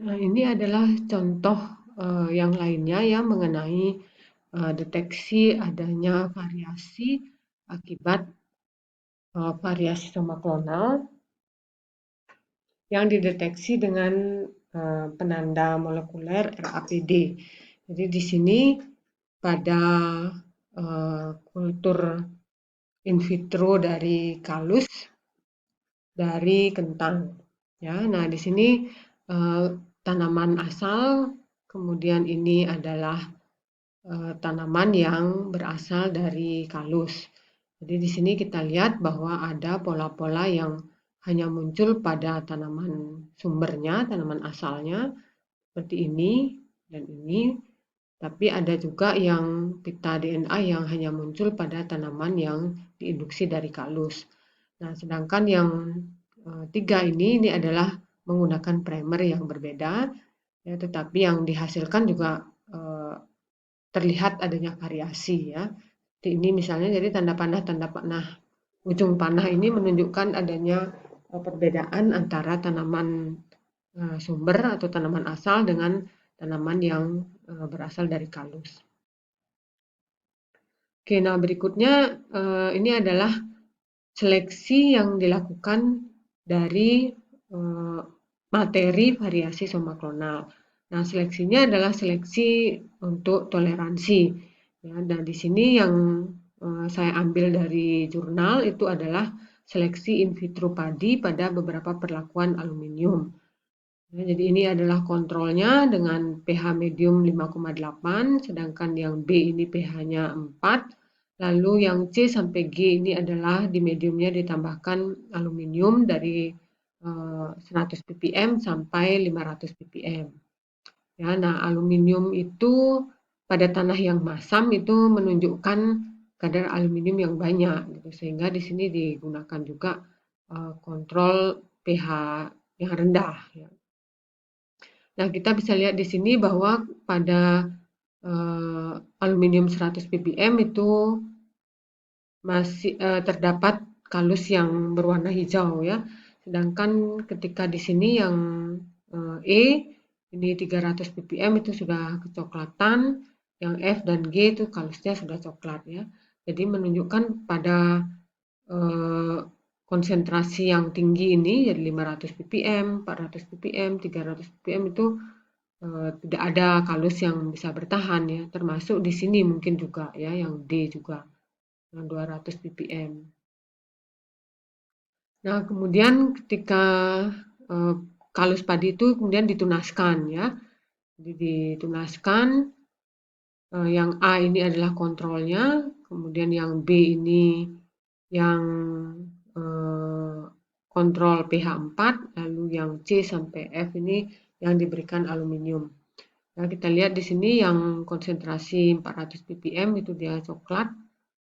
Nah, ini adalah contoh yang lainnya ya mengenai deteksi adanya variasi akibat variasi somaklonal yang dideteksi dengan penanda molekuler RAPD. Jadi di sini pada kultur in vitro dari kalus dari kentang. Ya, nah di sini tanaman asal, kemudian ini adalah tanaman yang berasal dari kalus. Jadi di sini kita lihat bahwa ada pola-pola yang hanya muncul pada tanaman sumbernya, tanaman asalnya, seperti ini dan ini. Tapi ada juga yang pita DNA yang hanya muncul pada tanaman yang diinduksi dari kalus. Nah, sedangkan yang tiga ini adalah menggunakan primer yang berbeda, ya, tetapi yang dihasilkan juga terlihat adanya variasi ya. Ini misalnya jadi tanda panah ujung panah ini menunjukkan adanya perbedaan antara tanaman sumber atau tanaman asal dengan tanaman yang berasal dari kalus. Oke, nah berikutnya ini adalah seleksi yang dilakukan dari materi variasi somaklonal. Nah, seleksinya adalah seleksi untuk toleransi. Ya, dan di sini yang saya ambil dari jurnal itu adalah seleksi in vitro padi pada beberapa perlakuan aluminium. Ya, jadi ini adalah kontrolnya dengan pH medium 5,8, sedangkan yang B ini pH-nya 4. Lalu yang C sampai G ini adalah di mediumnya ditambahkan aluminium dari 100 ppm sampai 500 ppm. Ya, nah aluminium itu pada tanah yang masam itu menunjukkan kadar aluminium yang banyak, gitu. Sehingga di sini digunakan juga kontrol pH yang rendah. Ya. Nah, kita bisa lihat di sini bahwa pada aluminium 100 ppm itu masih terdapat kalus yang berwarna hijau ya. Sedangkan ketika di sini yang E ini 300 ppm itu sudah kecoklatan, yang F dan G itu kalusnya sudah coklat ya. Jadi menunjukkan pada konsentrasi yang tinggi ini jadi 500 ppm, 400 ppm, 300 ppm itu tidak ada kalus yang bisa bertahan ya, termasuk di sini mungkin juga ya yang D juga yang 200 ppm. Nah, kemudian ketika kalus padi itu kemudian ditunaskan ya. Jadi ditunaskan, yang A ini adalah kontrolnya, kemudian yang B ini yang kontrol pH 4, lalu yang C sampai F ini yang diberikan aluminium. Nah, kita lihat di sini yang konsentrasi 400 ppm itu dia coklat,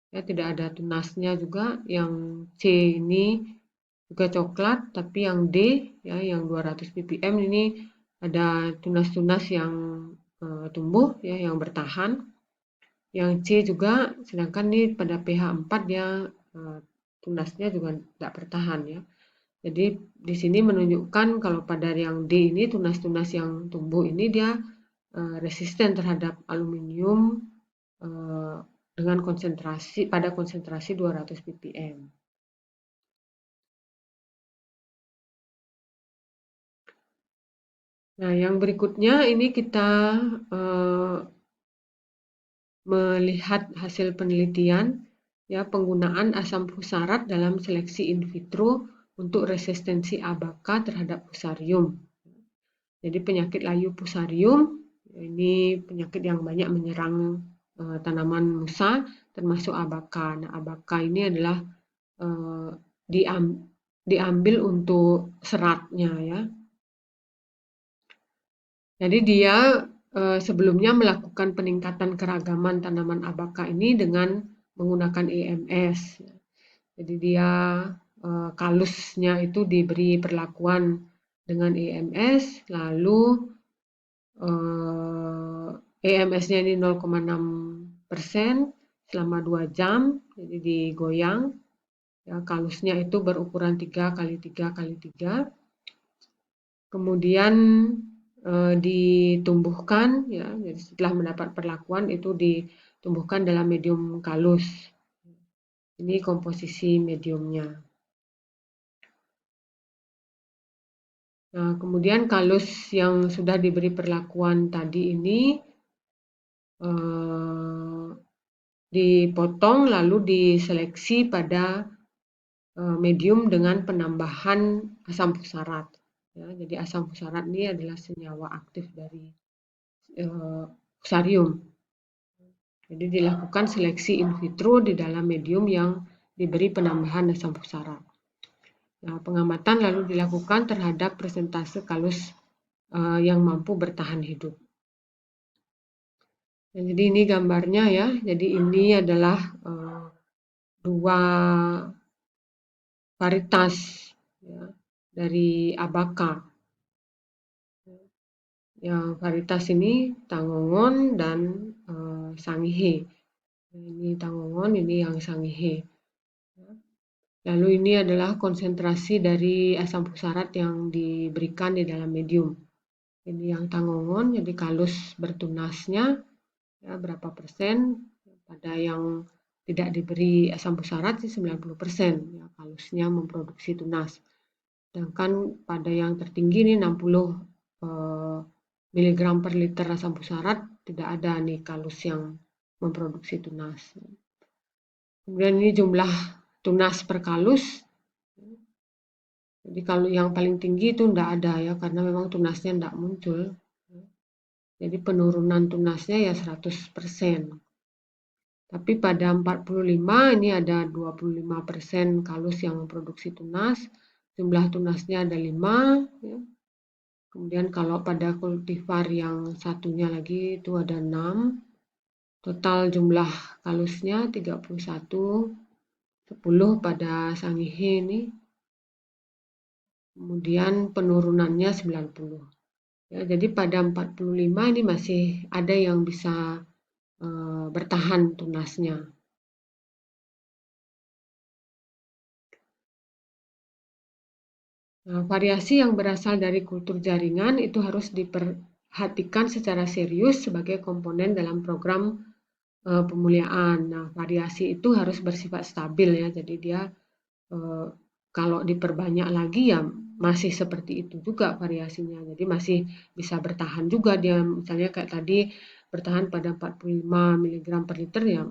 ya tidak ada tunasnya juga. Yang C ini juga coklat, tapi yang D ya yang 200 ppm ini ada tunas-tunas yang tumbuh ya yang bertahan. Yang C juga, sedangkan ini pada pH 4 dia tunasnya juga tidak bertahan ya. Jadi di sini menunjukkan kalau pada yang D ini tunas-tunas yang tumbuh ini dia resisten terhadap aluminium dengan konsentrasi 200 ppm. Nah, yang berikutnya ini kita melihat hasil penelitian ya penggunaan asam fusarat dalam seleksi in vitro untuk resistensi abaka terhadap fusarium. Jadi penyakit layu fusarium ini penyakit yang banyak menyerang tanaman musa termasuk abaka. Nah, abaka ini adalah diambil untuk seratnya ya. Jadi dia sebelumnya melakukan peningkatan keragaman tanaman abaka ini dengan menggunakan EMS. Jadi dia kalusnya itu diberi perlakuan dengan EMS, lalu EMS-nya ini 0,6% selama 2 jam, jadi digoyang. Ya, kalusnya itu berukuran 3 kali 3 kali 3. Kemudian ditumbuhkan ya. Jadi setelah mendapat perlakuan itu ditumbuhkan dalam medium kalus. Ini komposisi mediumnya. Nah, kemudian kalus yang sudah diberi perlakuan tadi ini dipotong lalu diseleksi pada medium dengan penambahan asam fusarat. Ya, jadi asam fusarat ini adalah senyawa aktif dari fusarium. Jadi dilakukan seleksi in vitro di dalam medium yang diberi penambahan asam fusarat. Nah, pengamatan lalu dilakukan terhadap persentase kalus yang mampu bertahan hidup. Nah, jadi ini gambarnya ya. Jadi ini adalah dua varietas ya, dari Abaca. Yang varietas ini Tangongon dan Sangihe. Ini Tangongon, ini yang Sangihe. Lalu ini adalah konsentrasi dari asam fusarat yang diberikan di dalam medium. Ini yang Tangongon, jadi kalus bertunasnya ya, berapa persen. Pada yang tidak diberi asam fusarat sih 90% ya, kalusnya memproduksi tunas. Sedangkan pada yang tertinggi ini 60 miligram per liter asam fusarat tidak ada nih kalus yang memproduksi tunas. Kemudian ini jumlah tunas per kalus. Jadi kalau yang paling tinggi itu tidak ada ya, karena memang tunasnya tidak muncul. Jadi penurunan tunasnya ya 100%. Tapi pada 45 ini ada 25% kalus yang memproduksi tunas. Jumlah tunasnya ada 5 ya. Kemudian kalau pada kultivar yang satunya lagi itu ada 6. Total jumlah kalusnya 31, 10 pada Sangihe ini. Kemudian penurunannya 90. Ya, jadi pada 45 ini masih ada yang bisa bertahan tunasnya. Nah, variasi yang berasal dari kultur jaringan itu harus diperhatikan secara serius sebagai komponen dalam program pemuliaan. Nah, variasi itu harus bersifat stabil ya, jadi dia kalau diperbanyak lagi ya masih seperti itu juga variasinya. Jadi masih bisa bertahan juga dia, misalnya kayak tadi bertahan pada 45 mg per liter ya,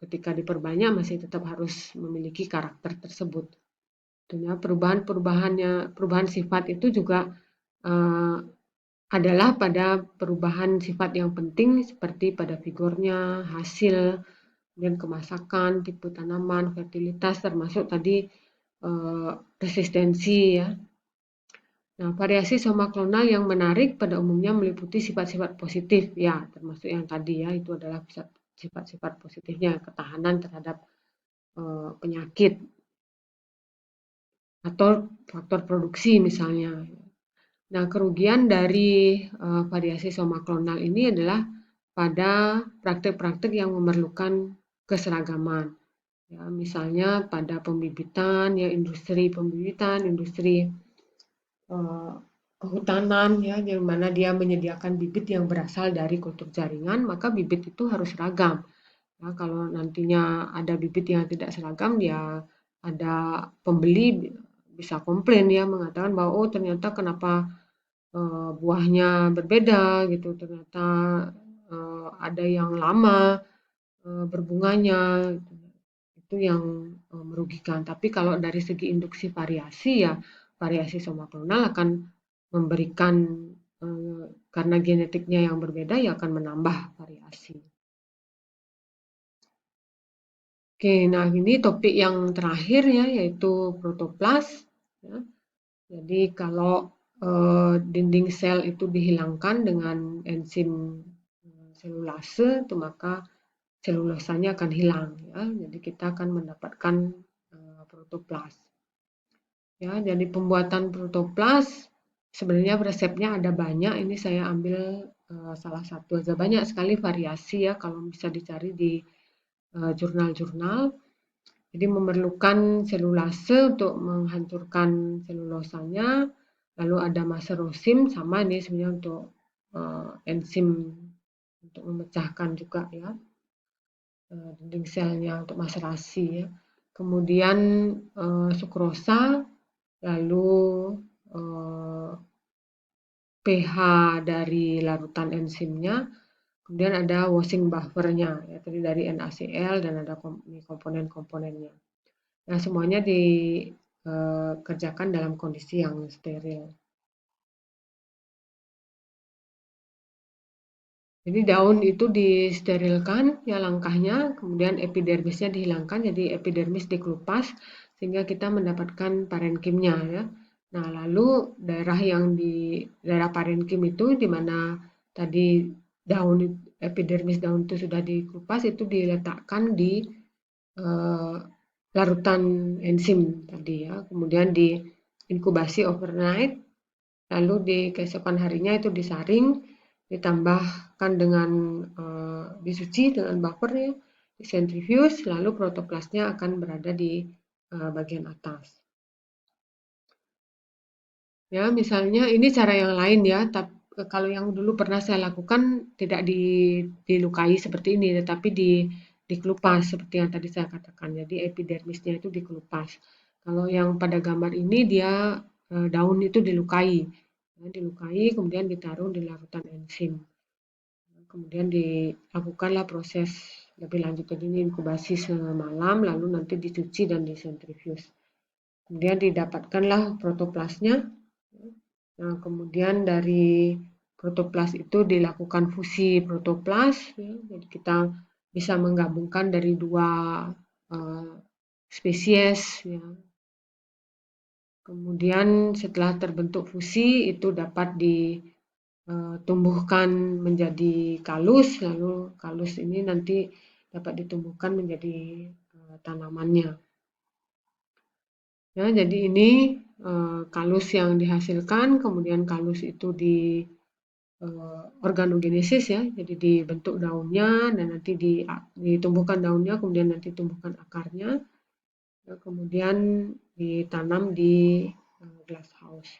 ketika diperbanyak masih tetap harus memiliki karakter tersebut. Tentunya perubahan sifat itu juga adalah pada perubahan sifat yang penting seperti pada vigornya, hasil, kemudian kemasakan, tipe tanaman, fertilitas, termasuk tadi resistensi ya. Nah, variasi soma klonal yang menarik pada umumnya meliputi sifat-sifat positif ya, termasuk yang tadi ya, itu adalah sifat-sifat positifnya, ketahanan terhadap penyakit atau faktor produksi misalnya. Nah, kerugian dari variasi soma klonal ini adalah pada praktik-praktik yang memerlukan keseragaman. Ya, misalnya pada pembibitan, ya industri pembibitan, industri kehutanan, ya, yang mana dia menyediakan bibit yang berasal dari kultur jaringan, maka bibit itu harus seragam. Ya, kalau nantinya ada bibit yang tidak seragam, ya ada pembeli bisa komplain ya, mengatakan bahwa oh ternyata kenapa buahnya berbeda gitu, ternyata ada yang lama berbunganya, itu yang merugikan. Tapi kalau dari segi induksi variasi ya variasi soma klonal akan memberikan karena genetiknya yang berbeda ya akan menambah variasi. Oke, nah ini topik yang terakhir ya, yaitu protoplas. Ya. Jadi kalau dinding sel itu dihilangkan dengan enzim selulase, itu maka selulosanya akan hilang. Ya. Jadi kita akan mendapatkan protoplas. Ya, jadi pembuatan protoplas sebenarnya resepnya ada banyak. Ini saya ambil salah satu aja. Banyak sekali variasi ya kalau bisa dicari di jurnal-jurnal. Jadi memerlukan selulase untuk menghancurkan selulosanya, lalu ada maserosim sama ini sebenarnya untuk enzim untuk memecahkan juga ya dinding selnya untuk maserasi ya. Kemudian sukrosa, lalu eh, pH dari larutan enzimnya, kemudian ada washing buffernya ya tadi dari NaCl dan ada komponen-komponennya. Nah, semuanya dikerjakan dalam kondisi yang steril. Jadi daun itu disterilkan ya langkahnya, kemudian epidermisnya dihilangkan, jadi epidermis dikelupas sehingga kita mendapatkan parenkimnya ya. Nah, lalu daerah parenkim itu di mana tadi daun epidermis daun itu sudah dikelupas itu diletakkan di eh, larutan enzim tadi ya. Kemudian diinkubasi overnight, lalu di keesokan harinya itu disaring, ditambahkan dengan dicuci dengan buffer ya, disentrifuge, lalu protoplasnya akan berada di bagian atas. Ya, misalnya ini cara yang lain ya, tapi kalau yang dulu pernah saya lakukan tidak dilukai seperti ini, tetapi dikelupas seperti yang tadi saya katakan. Jadi epidermisnya itu dikelupas. Kalau yang pada gambar ini dia daun itu dilukai, ya, dilukai kemudian ditaruh di larutan enzim. Kemudian dilakukanlah proses lebih lanjut tadi ini inkubasi semalam, lalu nanti dicuci dan disentrifuge. Kemudian didapatkanlah protoplasnya. Nah, kemudian dari protoplas itu dilakukan fusi protoplas, ya. Jadi kita bisa menggabungkan dari dua uh, spesies. Ya. Kemudian setelah terbentuk fusi itu dapat ditumbuhkan menjadi kalus, lalu kalus ini nanti dapat ditumbuhkan menjadi tanamannya. Ya, jadi ini kalus yang dihasilkan, kemudian kalus itu organogenesis ya, jadi dibentuk daunnya dan nanti ditumbuhkan daunnya, kemudian nanti tumbuhkan akarnya, ya, kemudian ditanam di glass house.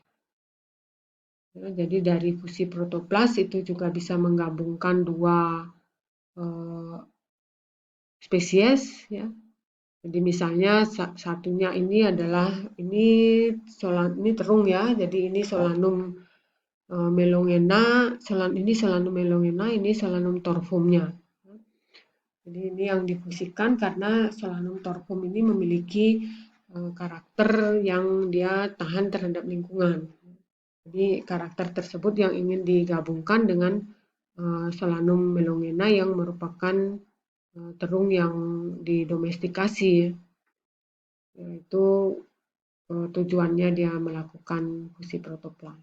Ya, jadi dari fusi protoplas itu juga bisa menggabungkan dua spesies ya. Jadi misalnya satunya ini adalah ini terung ya, jadi ini Solanum melongena, ini Solanum melongena, ini Solanum torfumnya. Jadi ini yang difusikan karena Solanum torfum ini memiliki karakter yang dia tahan terhadap lingkungan. Jadi karakter tersebut yang ingin digabungkan dengan Solanum melongena yang merupakan terung yang didomestikasi, yaitu tujuannya dia melakukan fusi protoplas.